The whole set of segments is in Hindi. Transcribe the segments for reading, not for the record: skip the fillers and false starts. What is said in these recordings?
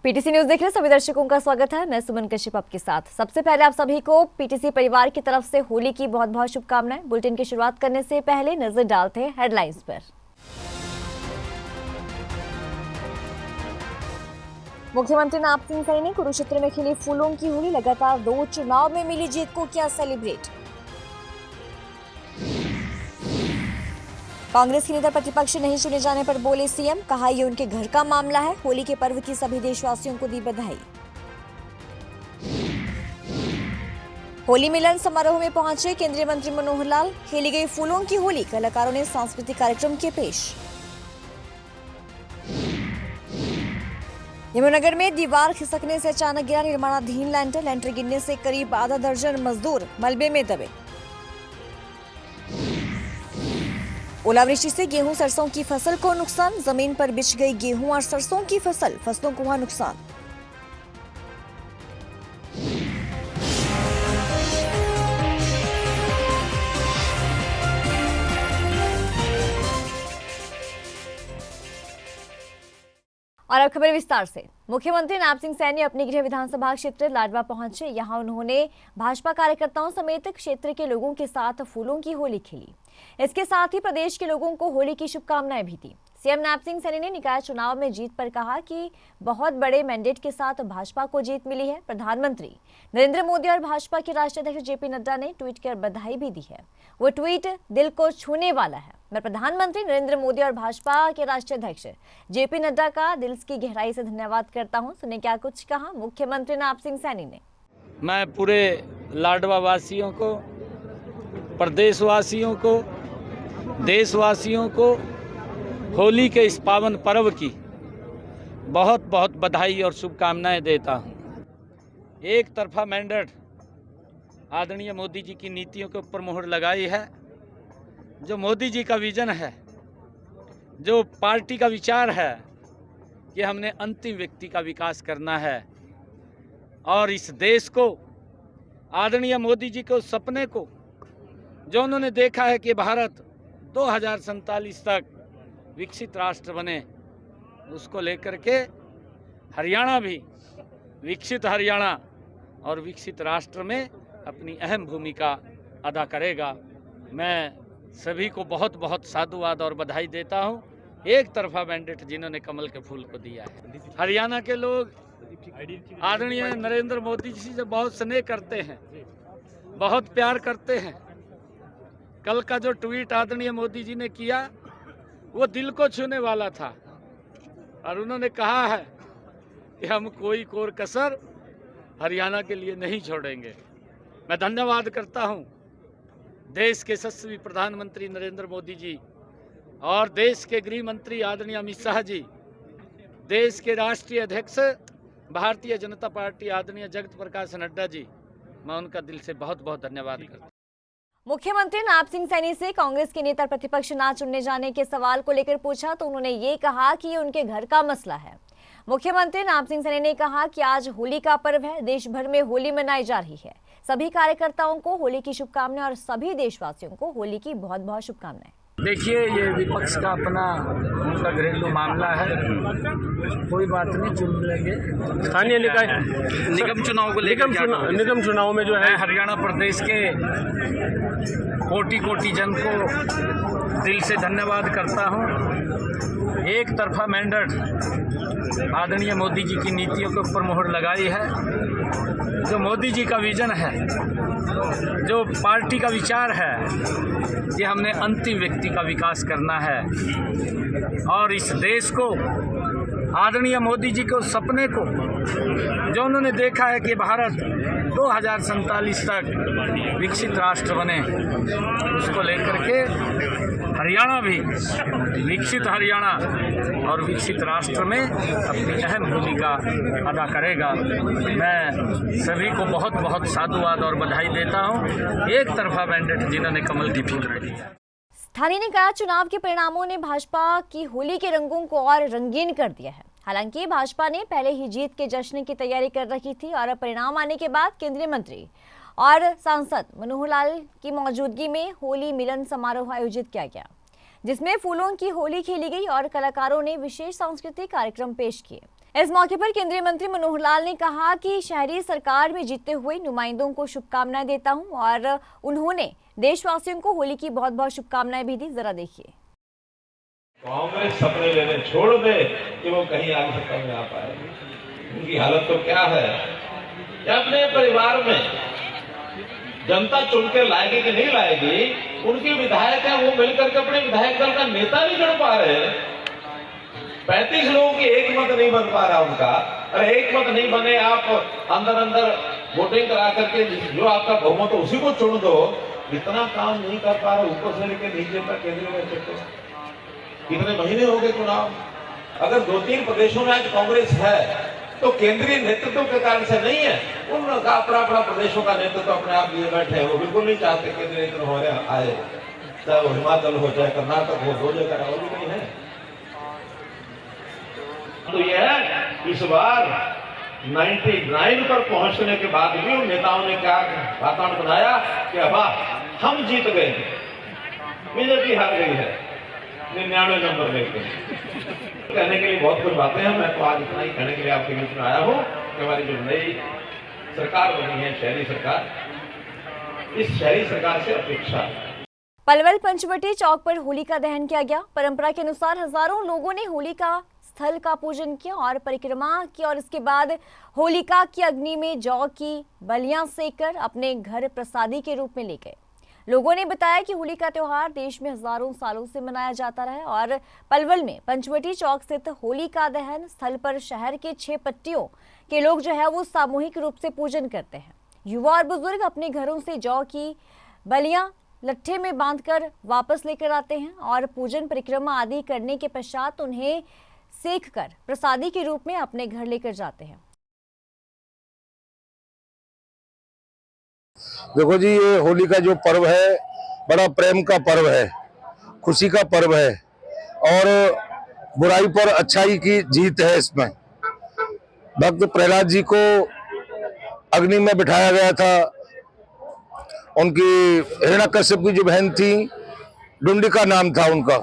पीटीसी न्यूज देख रहे सभी दर्शकों का स्वागत है। मैं सुमन कश्यप आपके साथ। सबसे पहले आप सभी को पीटीसी परिवार की तरफ से होली की बहुत बहुत शुभकामनाएं। बुलेटिन की शुरुआत करने से पहले नजर डालते हैं हेडलाइंस पर। मुख्यमंत्री नाप सिंह सैनी ने कुरुक्षेत्र में खेली फूलों की होली। लगातार 2 चुनाव में मिली जीत को किया सेलिब्रेट। कांग्रेस के नेता प्रतिपक्ष नहीं चुने जाने पर बोले सीएम, कहा ये उनके घर का मामला है। होली के पर्व की सभी देशवासियों को दी बधाई। होली मिलन समारोह में पहुंचे केंद्रीय मंत्री मनोहर लाल। खेली गई फूलों की होली, कलाकारों ने सांस्कृतिक कार्यक्रम किए पेश। यमुनानगर में दीवार खिसकने से अचानक गिरा निर्माणाधीन लेंटर गिरने से करीब आधा दर्जन मजदूर मलबे में दबे। ओलावृष्टि से गेहूं सरसों की फसल को नुकसान। जमीन पर बिछ गई गेहूं और सरसों की फसलों को हुआ नुकसान। और अब खबर विस्तार से। मुख्यमंत्री नाप सिंह सैनी अपने गृह विधानसभा क्षेत्र लाडवा पहुंचे। यहां उन्होंने भाजपा कार्यकर्ताओं समेत क्षेत्र के लोगों के साथ फूलों की होली खेली। इसके साथ ही प्रदेश के लोगों को होली की शुभकामनाएं भी दी। सीएम नाप सिंह सैनी ने निकाय चुनाव में जीत पर कहा कि बहुत बड़े मैंडेट के साथ भाजपा को जीत मिली है। प्रधानमंत्री नरेंद्र मोदी और भाजपा के राष्ट्रीय अध्यक्ष जेपी नड्डा ने ट्वीट कर बधाई भी दी है। वो ट्वीट दिल को छूने वाला है। मैं प्रधानमंत्री नरेंद्र मोदी और भाजपा के राष्ट्रीय अध्यक्ष जेपी नड्डा का दिल की गहराई से धन्यवाद करता हूं। सुने क्या कुछ कहा मुख्यमंत्री नाप सिंह सैनी ने। मैं पूरे लाडवा वासियों को, प्रदेशवासियों को, देशवासियों को होली के इस पावन पर्व की बहुत बहुत बधाई और शुभकामनाएं देता हूं। एक तरफा मैंडेट आदरणीय मोदी जी की नीतियों के ऊपर मोहर लगाई है। जो मोदी जी का विजन है, जो पार्टी का विचार है कि हमने अंतिम व्यक्ति का विकास करना है और इस देश को, आदरणीय मोदी जी के सपने को, जो उन्होंने देखा है कि भारत 2047 तक विकसित राष्ट्र बने, उसको लेकर के हरियाणा भी विकसित हरियाणा और विकसित राष्ट्र में अपनी अहम भूमिका अदा करेगा। मैं सभी को बहुत बहुत साधुवाद और बधाई देता हूं। एक तरफा मैंडेट जिन्होंने कमल के फूल को दिया है। हरियाणा के लोग आदरणीय नरेंद्र मोदी जी से बहुत स्नेह करते हैं, बहुत प्यार करते हैं। कल का जो ट्वीट आदरणीय मोदी जी ने किया वो दिल को छूने वाला था और उन्होंने कहा है कि हम कोई कोर कसर हरियाणा के लिए नहीं छोड़ेंगे। मैं धन्यवाद करता हूं देश के यशस्वी प्रधानमंत्री नरेंद्र मोदी जी और देश के गृह मंत्री आदरणीय अमित शाह जी, देश के राष्ट्रीय अध्यक्ष भारतीय जनता पार्टी आदरणीय जगत प्रकाश नड्डा जी, मैं उनका दिल से बहुत बहुत धन्यवाद करता हूं। मुख्यमंत्री नाप सिंह सैनी से कांग्रेस के नेता प्रतिपक्ष ना चुनने जाने के सवाल को लेकर पूछा तो उन्होंने ये कहा कि ये उनके घर का मसला है। मुख्यमंत्री नाप सिंह सैनी ने कहा कि आज होली का पर्व है, देश भर में होली मनाई जा रही है। सभी कार्यकर्ताओं को होली की शुभकामनाएं और सभी देशवासियों को होली की बहुत बहुत शुभकामनाएं। देखिए, ये विपक्ष का अपना उनका घरेलू मामला है, कोई बात नहीं, चुन लेंगे। स्थानीय निकाय निगम चुनाव को लेकर निगम चुनाव में जो है हरियाणा प्रदेश के कोटि कोटि जन को दिल से धन्यवाद करता हूं। एक तरफा मैंडेट आदरणीय मोदी जी की नीतियों के ऊपर मोहर लगाई है। जो मोदी जी का विजन है, जो पार्टी का विचार है कि हमने अंतिम व्यक्ति का विकास करना है और इस देश को, आदरणीय मोदी जी के सपने को, जो उन्होंने देखा है कि भारत 2047 तक विकसित राष्ट्र बने, उसको लेकर के हरियाणा भी विकसित हरियाणा और विकसित राष्ट्र में अपनी अहम भूमिका अदा करेगा। मैं सभी को बहुत बहुत साधुवाद और बधाई देता हूं। एक तरफा मैंडेट जिन्होंने कमल की फूल रखी है। स्थानीय निकाय चुनाव के परिणामों ने भाजपा की होली के रंगों को और रंगीन कर दिया है। हालांकि भाजपा ने पहले ही जीत के जश्न की तैयारी कर रखी थी और परिणाम आने के बाद केंद्रीय मंत्री और सांसद मनोहर लाल की मौजूदगी में होली मिलन समारोह आयोजित किया गया, जिसमें फूलों की होली खेली गई और कलाकारों ने विशेष सांस्कृतिक कार्यक्रम पेश किए। इस मौके पर केंद्रीय मंत्री मनोहर लाल ने कहा कि शहरी सरकार में जीते हुए नुमाइंदों को शुभकामनाएं देता हूं और उन्होंने देशवासियों को होली की बहुत बहुत शुभकामनाएं भी दी। जरा देखिए। कांग्रेस सपने लेने छोड़ दे कि वो कहीं आगे सत्ता में आ पाए। उनकी हालत तो क्या है। अपने परिवार में जनता चुन के लाएगी कि नहीं लाएगी, उनके विधायक है, वो मिलकर के अपने विधायक दल का नेता नहीं चुन पा रहे। 35 लोगों की एक मत नहीं बन पा रहा उनका। अरे एक मत नहीं बने, आप अंदर अंदर वोटिंग करा करके जो आपका बहुमत है उसी को चुन दो। इतना काम नहीं कर पा रहा, ऊपर से लेकर नीचे तक केंद्रीय नेतृत्व। कितने महीने हो गए चुनाव। अगर 2-3 प्रदेशों में आज कांग्रेस है तो केंद्रीय नेतृत्व के कारण से नहीं है। उनका अपना प्रदेशों का नेतृत्व अपने आप लिए बैठे हैं। वो बिल्कुल नहीं चाहते केंद्रीय नेतृत्व हो आए, चाहे वो हिमाचल हो चाहे कर्नाटक हो, 2 जगह वो भी नहीं है। तो यह इस बार 99 पर पहुंचने के बाद भी उन नेताओं ने क्या वातावरण बनाया कि अब हम जीत गए, बीजेपी हार गई है 99 नंबर लेके। कहने के लिए बहुत कुछ बातें हैं। मैं तो आज इतना ही कहने के लिए आपके बीच में आया हूं कि हमारी जो नई सरकार बनी है, शहरी सरकार, इस शहरी सरकार से अपेक्षा है। पलवल पंचवटी चौक पर होलिका दहन किया गया। परंपरा के अनुसार हजारों लोगों ने होलिका स्थल का पूजन किया और परिक्रमा की और इसके बाद होलिका की अग्नि में जौ की बलियां सेककर अपने घर प्रसादी के रूप में ले गए। लोगों ने बताया कि होली का त्योहार देश में हजारों सालों से मनाया जाता रहा है और पलवल में पंचवटी चौक स्थित होली का दहन स्थल पर शहर के 6 पट्टियों के लोग जो है वो सामूहिक रूप से पूजन करते हैं। युवा और बुजुर्ग अपने घरों से जौ की बलियां लट्ठे में बांधकर वापस लेकर आते हैं और पूजन परिक्रमा आदि करने के पश्चात उन्हें सेक कर प्रसादी के रूप में अपने घर लेकर जाते हैं। देखो जी, ये होली का जो पर्व है बड़ा प्रेम का पर्व है, खुशी का पर्व है और बुराई पर अच्छाई की जीत है। इसमें भक्त प्रहलाद जी को अग्नि में बिठाया गया था। उनकी हिरण्यकश्यप की जो बहन थी, डुंडिका नाम था उनका,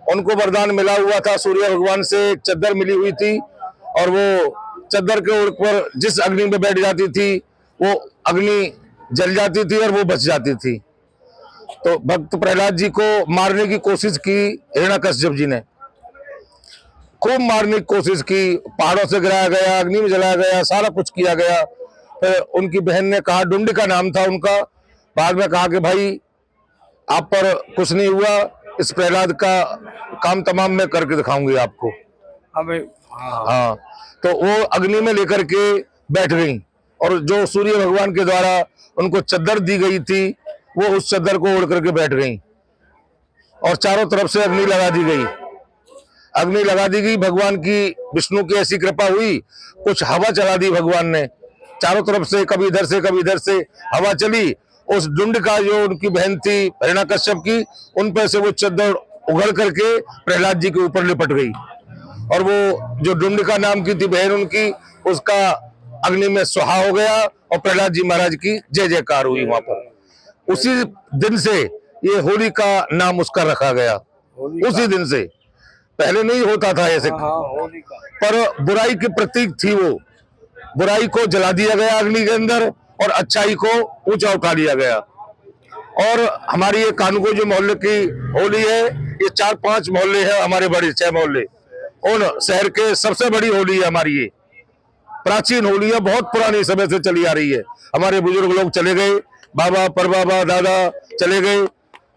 उनको वरदान मिला हुआ था सूर्य भगवान से। एक चद्दर मिली हुई थी और वो चद्दर के ऊपर जिस अग्नि में बैठ जाती थी वो अग्नि जल जाती थी और वो बच जाती थी। तो भक्त प्रहलाद जी को मारने की कोशिश की हिरण्यकश्यप जी ने, खूब मारने की कोशिश की। पहाड़ों से गिराया गया, अग्नि में जलाया गया, सारा कुछ किया गया। फिर उनकी बहन ने कहा, डुंडिका नाम था उनका, बाद में कहा कि भाई आप पर कुछ नहीं हुआ, इस प्रहलाद का काम तमाम मैं करके दिखाऊंगी आपको। हाँ, तो वो अग्नि में लेकर के बैठ गई और जो सूर्य भगवान के द्वारा उनको चद्दर दी गई थी वो उस चद्दर को ओढ़ करके बैठ गई और चारों तरफ से अग्नि लगा दी गई। अग्नि लगा दी गई। भगवान की, विष्णु की ऐसी कृपा हुई, कुछ हवा चला दी भगवान ने चारों तरफ से, कभी इधर से कभी इधर से हवा चली। उस डुंडिका जो उनकी बहन थी हिरण्यकश्यप की, उन पर से वो चद्दर उगड़ करके प्रहलाद जी के ऊपर लिपट गई और वो जो डुंडिका नाम की थी बहन उनकी, उसका अग्नि में सुहा हो गया और प्रहलाद जी महाराज की जय जयकार हुई वहां पर। उसी दिन से ये होली का नाम उसका रखा गया। उसी दिन से, पहले नहीं होता था ऐसे, पर बुराई के प्रतीक थी वो। बुराई को जला दिया गया अग्नि के अंदर और अच्छाई को ऊंचा उठा लिया गया। और हमारी ये कानून जो मोहल्ले की होली है, ये 4-5 मोहल्ले हैं हमारे, बड़े 6 मोहल्ले, और शहर के सबसे बड़ी होली है हमारी। ये प्राचीन होली है, बहुत पुराने समय से चली आ रही है। हमारे बुजुर्ग लोग चले गए, बाबा परबाबा दादा चले गए,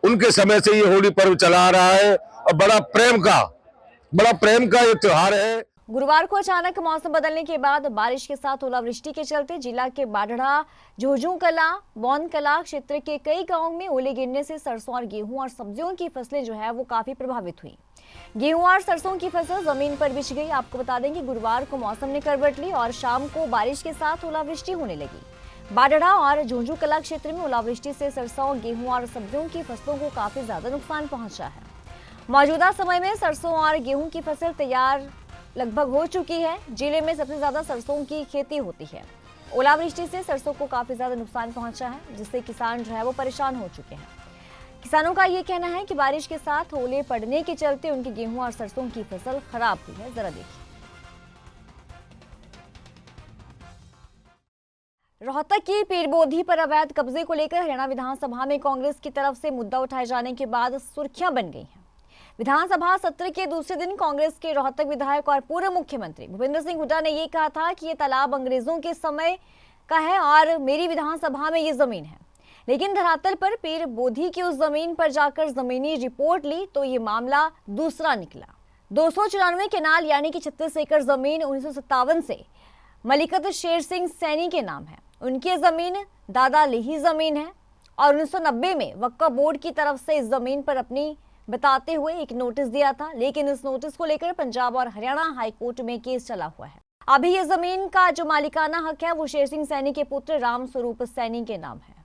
उनके समय से ये होली पर्व चला आ रहा है और बड़ा प्रेम का ये त्योहार है। गुरुवार को अचानक मौसम बदलने के बाद बारिश के साथ ओलावृष्टि के चलते जिला के बाढ़ड़ा, झोझू कला, बौन कला क्षेत्र के कई गांवों में ओले गिरने से सरसों और गेहूं और सब्जियों की फसलें जो है वो काफी प्रभावित हुई। गेहूं और सरसों की फसल जमीन पर बिछ गई। आपको बता दें कि गुरुवार को मौसम ने करवट ली और शाम को बारिश के साथ ओलावृष्टि होने लगी। बाढ़ड़ा और झोझू कला क्षेत्र में ओलावृष्टि से सरसों, गेहूं और सब्जियों की फसलों को काफी ज्यादा नुकसान पहुंचा है। मौजूदा समय में सरसों और गेहूं की फसल तैयार लगभग हो चुकी है। जिले में सबसे ज्यादा सरसों की खेती होती है। ओलावृष्टि से सरसों को काफी ज्यादा नुकसान पहुंचा है, जिससे किसान जो है वो परेशान हो चुके हैं। किसानों का ये कहना है कि बारिश के साथ ओले पड़ने के चलते उनकी गेहूं और सरसों की फसल खराब हुई है। जरा देखिए। रोहतक की पीरबोधी पर अवैध कब्जे को लेकर हरियाणा विधानसभा में कांग्रेस की तरफ से मुद्दा उठाए जाने के बाद सुर्खियां बन गई हैं। विधानसभा सत्र के दूसरे दिन कांग्रेस के रोहतक विधायक और पूर्व मुख्यमंत्री भूपेंद्र सिंह हुड्डा ने ये कहा था कि ये तालाब अंग्रेजों के समय का है और मेरी विधानसभा में ये जमीन है, लेकिन धरातल पर पीरबोधी की उस जमीन पर जाकर जमीनी रिपोर्ट ली तो ये मामला दूसरा निकला। 294 केनाल यानी कि 36 एकड़ जमीन 1957 से मलिकत शेर सिंह सैनी के नाम है। उनकी जमीन दादा लेही जमीन है और 1990 में वक्फ बोर्ड की तरफ से इस जमीन पर अपनी बताते हुए एक नोटिस दिया था, लेकिन इस नोटिस को लेकर पंजाब और हरियाणा हाईकोर्ट में केस चला हुआ है। अभी ये जमीन का जो मालिकाना हक है वो शेर सिंह सैनी के पुत्र राम स्वरूप सैनी के नाम है।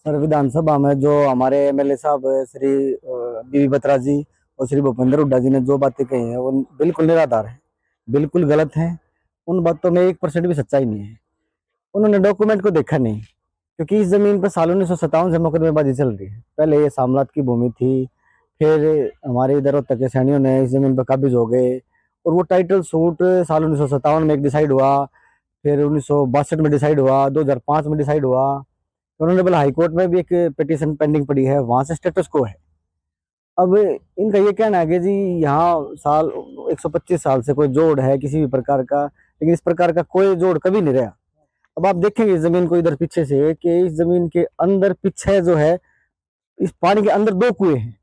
सर, विधानसभा में जो हमारे एमएलए साहब श्री बीबी बत्रा जी और श्री भूपेंद्र हुड्डा जी ने जो बातें कही हैं वो बिल्कुल निराधार है, बिल्कुल गलत है। उन बातों में 1% भी सच्चाई नहीं है। उन्होंने डॉक्यूमेंट को देखा नहीं, क्योंकि इस जमीन पर साल 1957 से मुकदमेबाजी चल रही है। पहले ये सामलात की भूमि थी, फिर हमारे इधर तक के सैनियों ने इस जमीन पर काबिज हो गए और वो टाइटल सूट साल 1957 में एक डिसाइड हुआ, फिर 1962 में डिसाइड हुआ, 2005 में डिसाइड हुआ। ऑनरेबल हाई कोर्ट में भी एक पिटीशन पेंडिंग पड़ी है, वहां से स्टेटस को है। अब इनका ये कहना है कि जी यहाँ साल 125 साल से कोई जोड़ है किसी भी प्रकार का, लेकिन इस प्रकार का कोई जोड़ कभी नहीं रहा। अब आप देखेंगे इस जमीन को इधर पीछे से कि इस जमीन के अंदर पीछे जो है इस पानी के अंदर 2 कुएं हैं।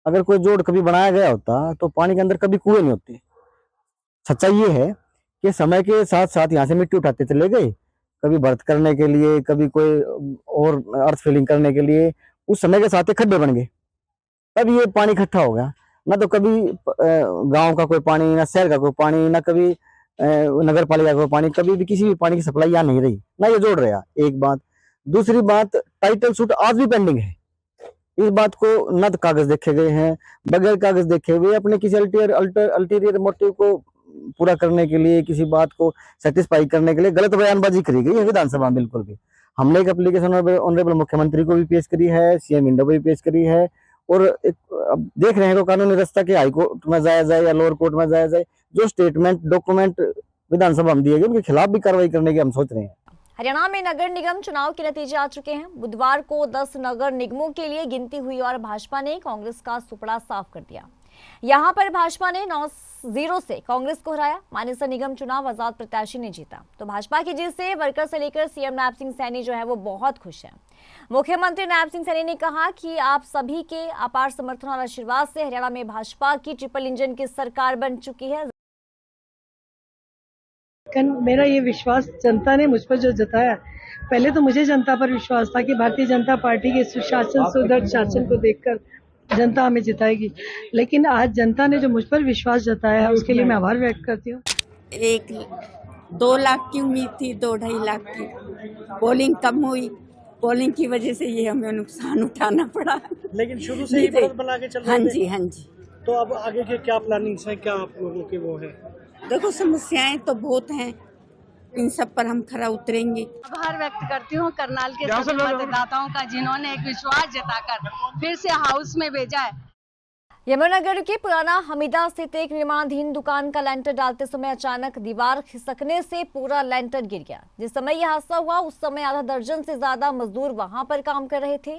अगर कोई जोड़ कभी बनाया गया होता तो पानी के अंदर कभी कुएं नहीं होते। सच्चाई ये है कि समय के साथ साथ यहाँ से मिट्टी उठाते चले गए, कभी बर्थ करने के लिए, कभी कोई और अर्थ फिलिंग करने के लिए। उस समय के साथ ही खड्डे बन गए, तब ये पानी इकट्ठा हो गया। ना तो कभी गांव का कोई पानी, ना शहर का कोई पानी, ना कभी नगर पालिका का पानी, कभी भी किसी भी पानी की सप्लाई यहाँ नहीं रही, ना ये जोड़ रहा। एक बात। दूसरी बात, टाइटल सूट आज भी पेंडिंग है। इस बात को न कागज देखे गए हैं, बगैर कागज देखे हुए अपने किसी अल्टीरियर मोटिव को पूरा करने के लिए, किसी बात को सेटिस्फाई करने के लिए गलत बयानबाजी करी गई है विधानसभा में। बिल्कुल भी हमने एक एप्लीकेशन ऑनरेबल मुख्यमंत्री को भी पेश करी है, सीएम इंडो को भी पेश करी है, और अब देख रहे हैं कि कानूनी रास्ता के हाई कोर्ट में जाया जाए या लोअर कोर्ट में जाया जाए। जो स्टेटमेंट डॉक्यूमेंट विधानसभा में दिए गए उनके खिलाफ भी कार्रवाई करने की हम सोच रहे हैं। हरियाणा में नगर निगम चुनाव के नतीजे आ चुके हैं। बुधवार को 10 नगर निगमों के लिए गिनती हुई और भाजपा ने कांग्रेस का सुपड़ा साफ कर दिया। यहां पर भाजपा ने 9-0 से कांग्रेस को हराया। मानेसर निगम चुनाव आजाद प्रत्याशी ने जीता। तो भाजपा की जीत से वर्कर से लेकर सीएम नायब सिंह सैनी जो है वो बहुत खुश हैं। मुख्यमंत्री नायब सिंह सैनी ने कहा कि आप सभी के अपार समर्थन और आशीर्वाद से हरियाणा में भाजपा की ट्रिपल इंजन की सरकार बन चुकी है। मेरा ये विश्वास जनता ने मुझ पर जो जताया, पहले तो मुझे जनता पर विश्वास था कि भारतीय जनता पार्टी के सुशासन, सुदृढ़ शासन को देखकर जनता हमें जिताएगी, लेकिन आज जनता ने जो मुझ पर विश्वास जताया है उसके लिए मैं आभार व्यक्त करती हूँ। 2 लाख की उम्मीद थी, 2-2.5 लाख की। पोलिंग कम हुई, पोलिंग की वजह से ये हमें नुकसान उठाना पड़ा। लेकिन शुरू से ही बढ़त बना के चल रहे थे। हाँ जी। तो अब आगे के क्या प्लानिंग्स हैं, क्या आप लोगों के वो है? देखो, समस्याएं तो बहुत हैं, इन सब पर हम खरा उतरेंगे। आभार व्यक्त करती हूँ करनाल के सभी मतदाताओं का, जिन्होंने एक विश्वास जताकर फिर से हाउस में भेजा है। यमुनानगर के पुराना हमीदा स्थित एक निर्माणाधीन दुकान का लेंटर डालते समय अचानक दीवार खिसकने से पूरा लेंटर गिर गया। जिस समय यह हादसा हुआ उस समय आधा दर्जन से ज्यादा मजदूर वहां पर काम कर रहे थे।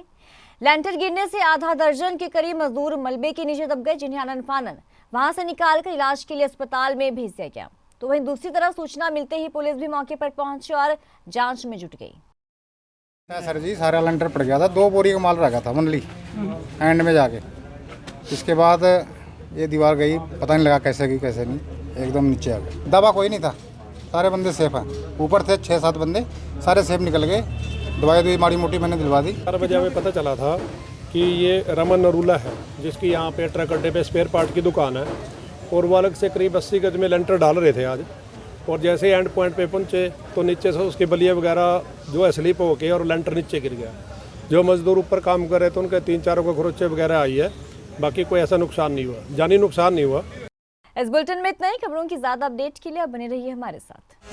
लेंटर गिरने से आधा दर्जन के करीब मजदूर मलबे के नीचे दब गए, जिन्हें आनन फानन वहां से निकालकर इलाज के लिए अस्पताल में भेज दिया गया। तो वहीं दूसरी तरफ सूचना मिलते ही पुलिस भी मौके पर पहुंची और जांच में जुट गई। सर जी, सारा लेंटर पड़ गया था, 2 बोरी का माल रखा था मनली एंड में जाके। इसके बाद ये दीवार गई, पता नहीं लगा कैसे गई कैसे नहीं, एकदम नीचे आ गई। दबा कोई नहीं था, सारे बंदे सेफ हैं। ऊपर थे 6-7 बंदे, सारे सेफ निकल गए। दवाई माड़ी मोटी मैंने दिलवा दी। 4 बजे हमें पता चला था कि ये रमन नरूला है, जिसकी यहाँ पे ट्रक अड्डे पे स्पेयर पार्ट की दुकान है, और वो अलग से करीब 80 गज में लेंटर डाल रहे थे आज। और जैसे ही एंड पॉइंट पे पहुँचे तो नीचे से उसके बलिया वगैरह जो है स्लिप हो गए और लेंटर नीचे गिर गया। जो मजदूर ऊपर काम कर रहे थे उनके 3-4 को खरोचे वगैरह आई है, बाकी कोई ऐसा नुकसान नहीं हुआ, जानी नुकसान नहीं हुआ। इस बुलेटिन में इतना ही। खबरों की ज्यादा अपडेट के लिए बने रहिए हमारे साथ।